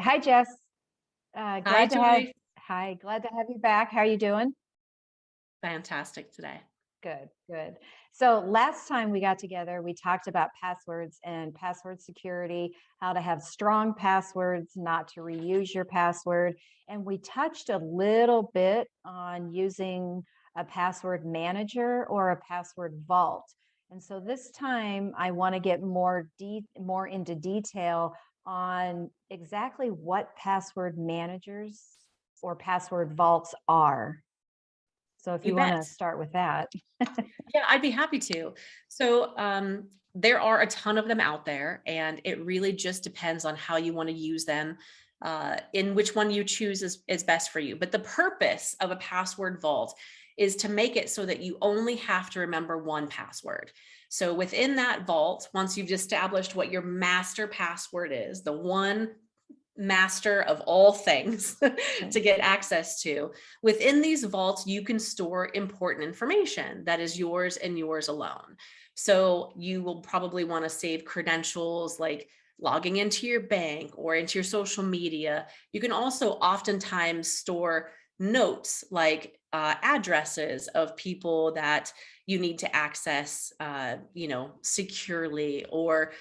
Hi, Jess. Hi, Glad to have Joy. Hi, glad to have you back. How are you doing? Fantastic today. Good, good. So last time we got together, we talked about passwords and password security, how to have strong passwords, not to reuse your password. And we touched a little bit on using a password manager or a password vault. And so this time I want to get more into detail on exactly what password managers or password vaults are. So if You you want bet. to start with that. Yeah, I'd be happy to. There are a ton of them out there, and it really just depends on how you want to use them, in which one you choose is best for you. But the purpose of a password vault is to make it so that you only have to remember one password. So within that vault, once you've established what your master password is, the one master of all things Okay. to get access to. Within these vaults, you can store important information that is yours and yours alone. So you will probably want to save credentials like logging into your bank or into your social media. You can also oftentimes store notes like addresses of people that you need to access, securely, or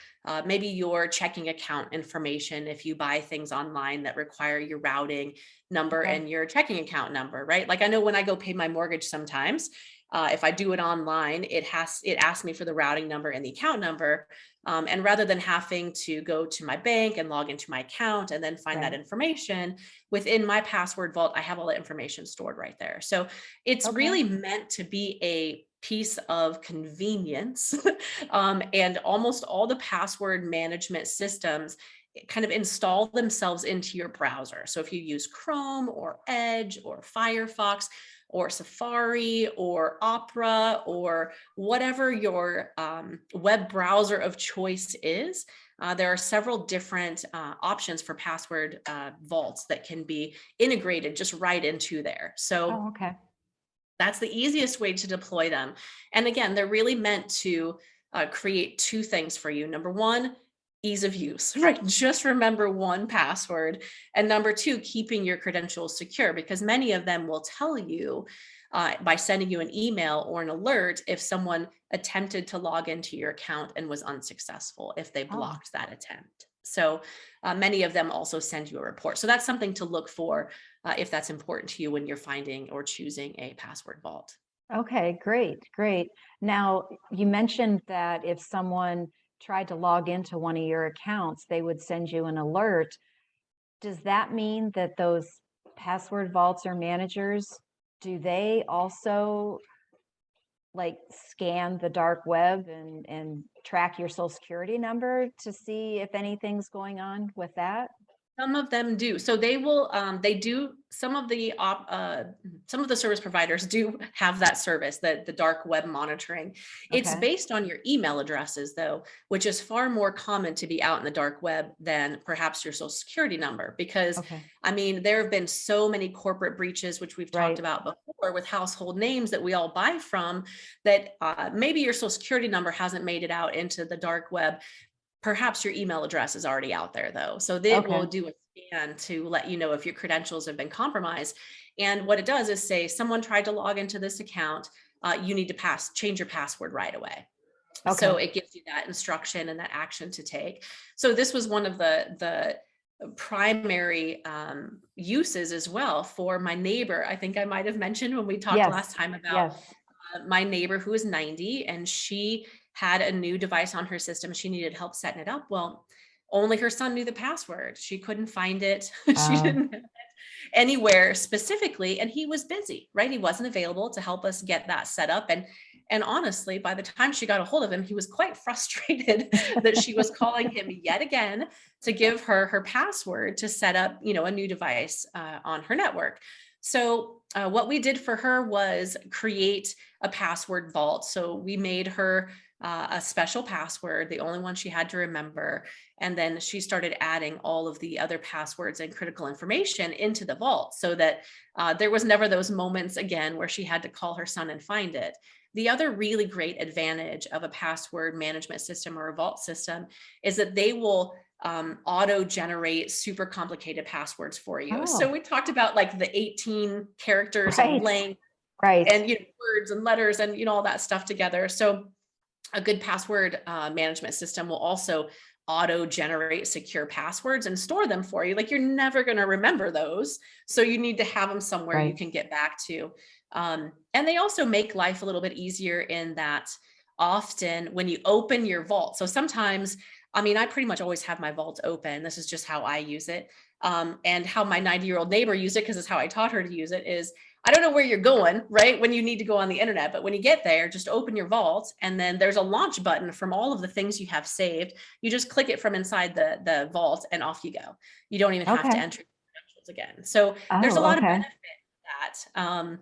maybe your checking account information if you buy things online that require your routing number Okay. and your checking account number, right? Like I know when I go pay my mortgage sometimes, if I do it online, it asks me for the routing number and the account number. And rather than having to go to my bank and log into my account and then find that Right. information within my password vault, I have all that information stored right there. So it's Okay. really meant to be a piece of convenience. And almost all the password management systems kind of install themselves into your browser. So if you use Chrome or Edge or Firefox or Safari or Opera or whatever your web browser of choice is, there are several different options for password vaults that can be integrated just right into there. So Oh, okay. that's the easiest way to deploy them. And again, they're really meant to create two things for you. Number one, ease of use, right? Just remember one password. And number two, keeping your credentials secure, because many of them will tell you by sending you an email or an alert if someone attempted to log into your account and was unsuccessful, if they Oh, blocked that attempt. So many of them also send you a report. So that's something to look for if that's important to you when you're finding or choosing a password vault. okay. Great. Great. Now, you mentioned that if someone tried to log into one of your accounts, they would send you an alert. Does that mean that those password vaults or managers, do they also like scan the dark web and track your social security number to see if anything's going on with that? Some of them do. So they do, some of the service providers do have that service, the dark web monitoring. It's Okay. based on your email addresses though, which is far more common to be out in the dark web than perhaps your social security number. Because Okay. I mean, there have been so many corporate breaches, which we've talked Right. about before with household names that we all buy from, that maybe your social security number hasn't made it out into the dark web. Perhaps your email address is already out there though. So it will Okay. do a scan to let you know if your credentials have been compromised. And what it does is say, someone tried to log into this account. You need to change your password right away. So Okay. it gives you that instruction and that action to take. So this was one of the primary uses as well for my neighbor. I think I might have mentioned when we talked Yes. last time about Yes. my neighbor who is 90, and she had a new device on her system. She needed help setting it up. Well, only her son knew the password. She couldn't find it. She Oh, didn't have it anywhere specifically, and he was busy, right? He wasn't available to help us get that set up. And honestly, by the time she got a hold of him, he was quite frustrated that she was calling him yet again to give her her password to set up, a new device on her network. So what we did for her was create a password vault. So we made her a special password, the only one she had to remember. And then she started adding all of the other passwords and critical information into the vault so that there was never those moments again where she had to call her son and find it. The other really great advantage of a password management system or a vault system is that they will auto generate super complicated passwords for you. So Oh, we talked about like the 18 characters of right, length right. and words and letters and all that stuff together. So a good password management system will also auto generate secure passwords and store them for you. Like you're never going to remember those. So you need to have them somewhere you Right. can get back to. And they also make life a little bit easier in that often when you open your vault. So sometimes, I mean, I pretty much always have my vault open. This is just how I use it. And how my 90-year-old neighbor used it, because it's how I taught her to use it, is I don't know where you're going, right? When you need to go on the internet, but when you get there, just open your vault and then there's a launch button from all of the things you have saved. You just click it from inside the vault and off you go. You don't even have to Okay. enter credentials again. So there's a Oh, lot of okay. benefit to that.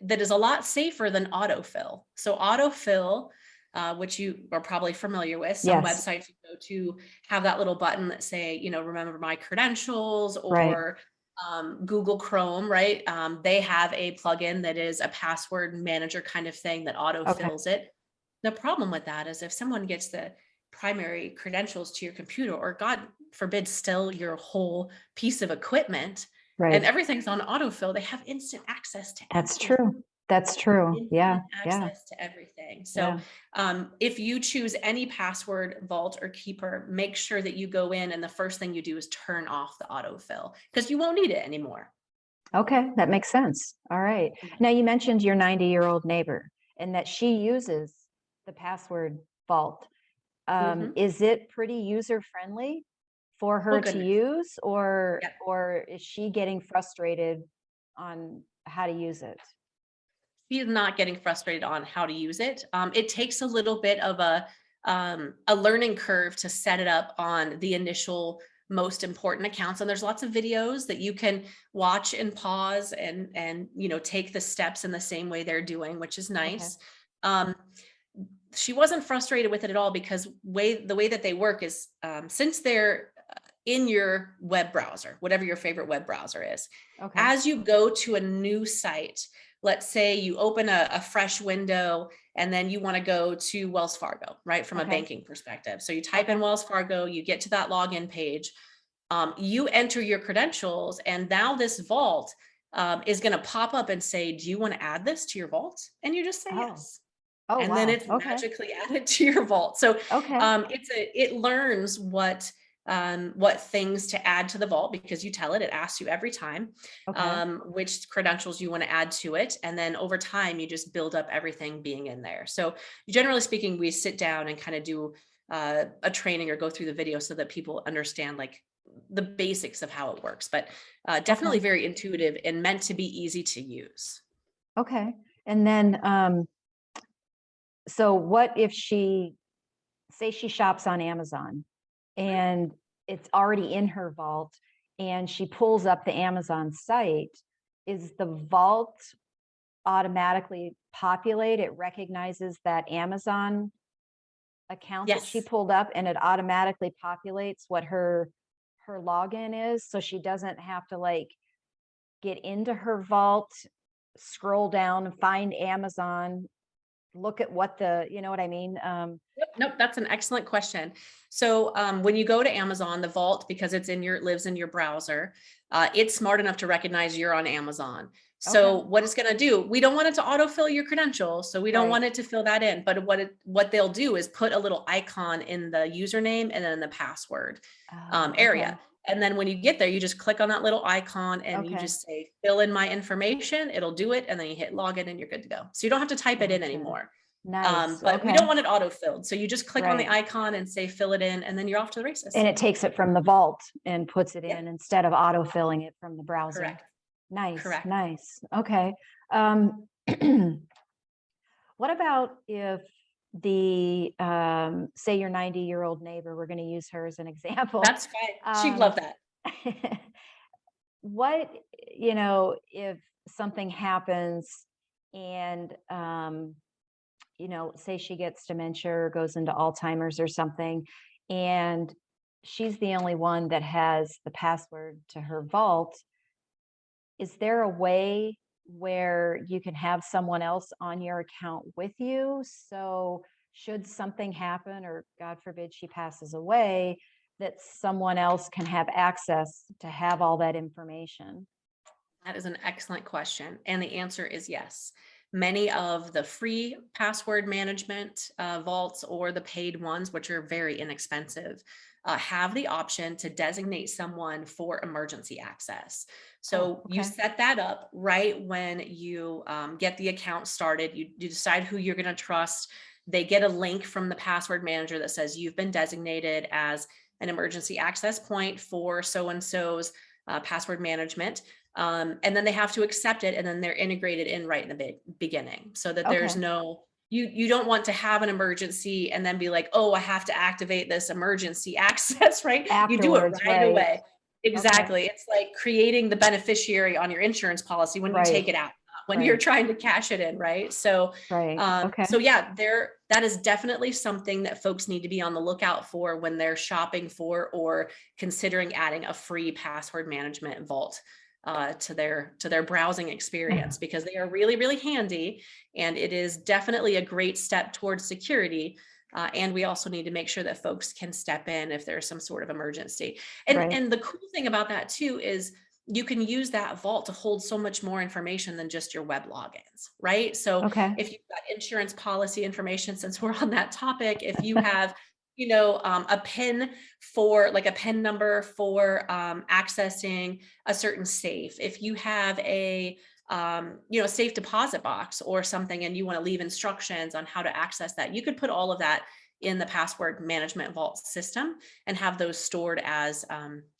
That is a lot safer than autofill. So autofill, which you are probably familiar with, some Yes. websites you go to have that little button that say, remember my credentials, Right. or Google Chrome, right? They have a plugin that is a password manager kind of thing that auto Okay. fills it. The problem with that is if someone gets the primary credentials to your computer, or God forbid, steal your whole piece of equipment and Right. everything's on autofill, they have instant access to That's everything. true. That's true. Yeah. Instant Yeah. access to everything. So Yeah. if you choose any password vault or keeper, make sure that you go in and the first thing you do is turn off the autofill, because you won't need it anymore. Okay. That makes sense. All right. Now you mentioned your 90-year-old neighbor and that she uses the password vault. Mm-hmm. Is it pretty user friendly for Oh her to goodness. use, Yep. or is she getting frustrated on how to use it? She's not getting frustrated on how to use it. It takes a little bit of a learning curve to set it up on the initial most important accounts. And there's lots of videos that you can watch and pause and take the steps in the same way they're doing, which is Okay. nice. Um, she wasn't frustrated with it at all, because the way that they work is, since they're in your web browser, whatever your favorite web browser is, Okay. as you go to a new site, let's say you open a fresh window and then you want to go to Wells Fargo, right? From a Okay. banking perspective. So you type in Okay. Wells Fargo, you get to that login page, you enter your credentials, and now this vault is going to pop up and say, do you want to add this to your vault? And you just say Oh. yes, Oh, and then wow. it's Okay. magically added to your vault. So Okay. it learns what things to add to the vault, because you tell it, it asks you every time Okay. which credentials you want to add to it, and then over time you just build up everything being in there. So generally speaking, we sit down and kind of do a training or go through the video so that people understand like the basics of how it works, but definitely Okay. very intuitive and meant to be easy to use. Okay. And then, so what if say she shops on Amazon and it's already in her vault and she pulls up the Amazon site, is the vault automatically populate? It recognizes that Amazon account that she Yes. pulled up and it automatically populates what her login is, so she doesn't have to like get into her vault, scroll down and find Amazon, look at what you know what I mean? Yep, nope, that's an excellent question. So when you go to Amazon, the vault, because it lives in your browser, it's smart enough to recognize you're on Amazon. Okay. So what it's going to do, we don't want it to autofill your credentials, so we don't Right. want it to fill that in. But what they'll do is put a little icon in the username and then the password Oh, okay. area. And then when you get there, you just click on that little icon and you Okay. just say, fill in my information. It'll do it. And then you hit login and you're good to go. So you don't have to type it in Gotcha. anymore. Nice. But we don't Okay. want it auto-filled. So you just click on the Right. icon and say, fill it in, and then you're off to the And races. it takes it from the vault and puts it in Yep. instead of auto-filling it from the browser. Correct. Nice, Correct. nice. Okay. What about if say your 90-year-old neighbor, we're going to use her as an example. That's fine. She'd Um, love that. what, if something happens and, say she gets dementia or goes into Alzheimer's or something, and she's the only one that has the password to her vault, is there a way where you can have someone else on your account with you? So should something happen, or God forbid she passes away, that someone else can have access to have all that information? That is an excellent question. And the answer is yes. Many of the free password management vaults or the paid ones, which are very inexpensive, have the option to designate someone for emergency access. Oh, So you okay. set that up right when you get the account started. You decide who you're going to trust. They get a link from the password manager that says you've been designated as an emergency access point for so and so's password management. And then they have to accept it, and then they're integrated in right in the beginning, so that there's Okay. no, you don't want to have an emergency and then be like, oh, I have to activate this emergency access, right? You do it Afterwards, right right. away. Okay. Exactly. It's like creating the beneficiary on your insurance policy when you Right. take it out, not when you're Right. trying to cash it in, right? So Right. Okay. so yeah, that is definitely something that folks need to be on the lookout for when they're shopping for or considering adding a free password management vault to their browsing experience, because they are really, really handy, and it is definitely a great step towards security. And we also need to make sure that folks can step in if there's some sort of emergency. Right. And the cool thing about that too is you can use that vault to hold so much more information than just your web logins, right? So Okay. if you've got insurance policy information, since we're on that topic, if you have, a PIN for like a PIN number for accessing a certain safe, if you have a safe deposit box or something, and you want to leave instructions on how to access that, you could put all of that in the password management vault system and have those stored as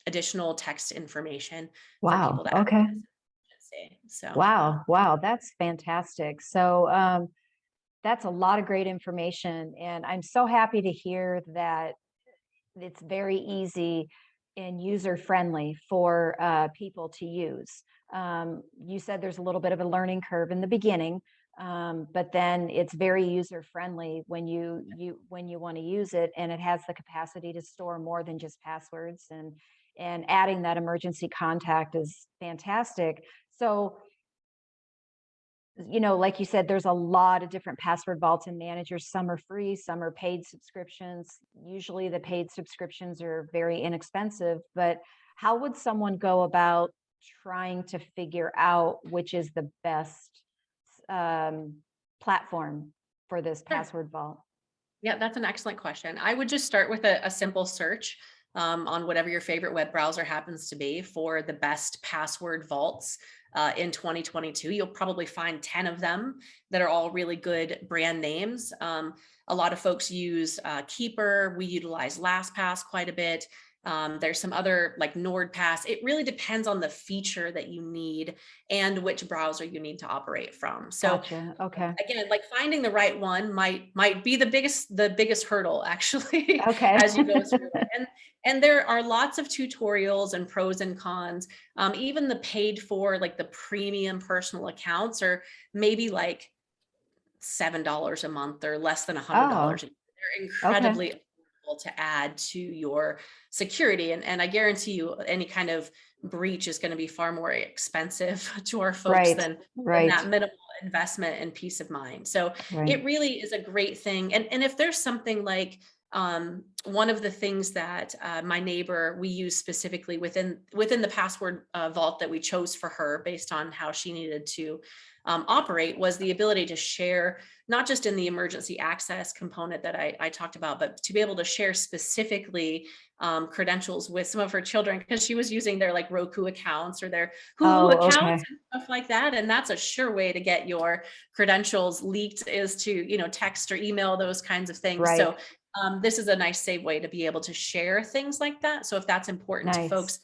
additional text information for Wow. people to Okay. access. So Wow. Wow. That's fantastic. So, that's a lot of great information. And I'm so happy to hear that it's very easy and user friendly for people to use. You said there's a little bit of a learning curve in the beginning, but then it's very user friendly when you want to use it, and it has the capacity to store more than just passwords. And adding that emergency contact is fantastic. So, like you said, there's a lot of different password vaults and managers. Some are free, some are paid subscriptions. Usually the paid subscriptions are very inexpensive, but how would someone go about trying to figure out which is the best um, platform for this sure. password vault? Yeah, that's an excellent question. I would just start with a simple search on whatever your favorite web browser happens to be for the best password vaults in 2022. You'll probably find 10 of them that are all really good brand names. A lot of folks use Keeper. We utilize LastPass quite a bit. There's some other like NordPass. It really depends on the feature that you need and which browser you need to operate from. So Gotcha. Okay. again, like finding the right one might be the biggest hurdle actually Okay. as you go through it. And there are lots of tutorials and pros and cons. Even the paid for like the premium personal accounts are maybe like $7 a month or less than $100. Oh, They're okay. incredibly affordable to add to your security. And I guarantee you any kind of breach is going to be far more expensive to our folks Right. than Right. that minimal investment and peace of mind. So Right. it really is a great thing. And if there's something like one of the things that my neighbor we use specifically within the password vault that we chose for her based on how she needed to operate was the ability to share, not just in the emergency access component that I talked about, but to be able to share specifically credentials with some of her children, because she was using their like Roku accounts or their Hulu Oh, accounts okay. and stuff like that. And that's a sure way to get your credentials leaked, is to, text or email those kinds of things. Right. So this is a nice, safe way to be able to share things like that. So if that's important to Nice. folks,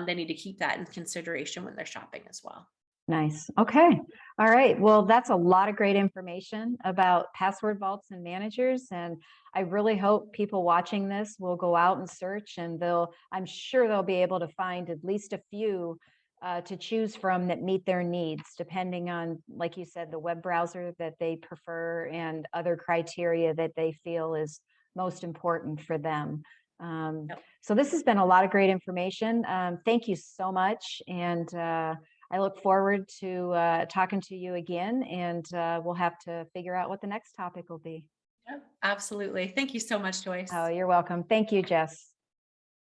they need to keep that in consideration when they're shopping as well. Nice. Okay. All right. Well, that's a lot of great information about password vaults and managers. And I really hope people watching this will go out and search, and I'm sure they'll be able to find at least a few to choose from that meet their needs, depending on, like you said, the web browser that they prefer and other criteria that they feel is most important for them. Yep. So this has been a lot of great information. Thank you so much. And I look forward to talking to you again, and we'll have to figure out what the next topic will be. Yep, absolutely. Thank you so much, Oh, Joyce. you're welcome. Thank you, Jess.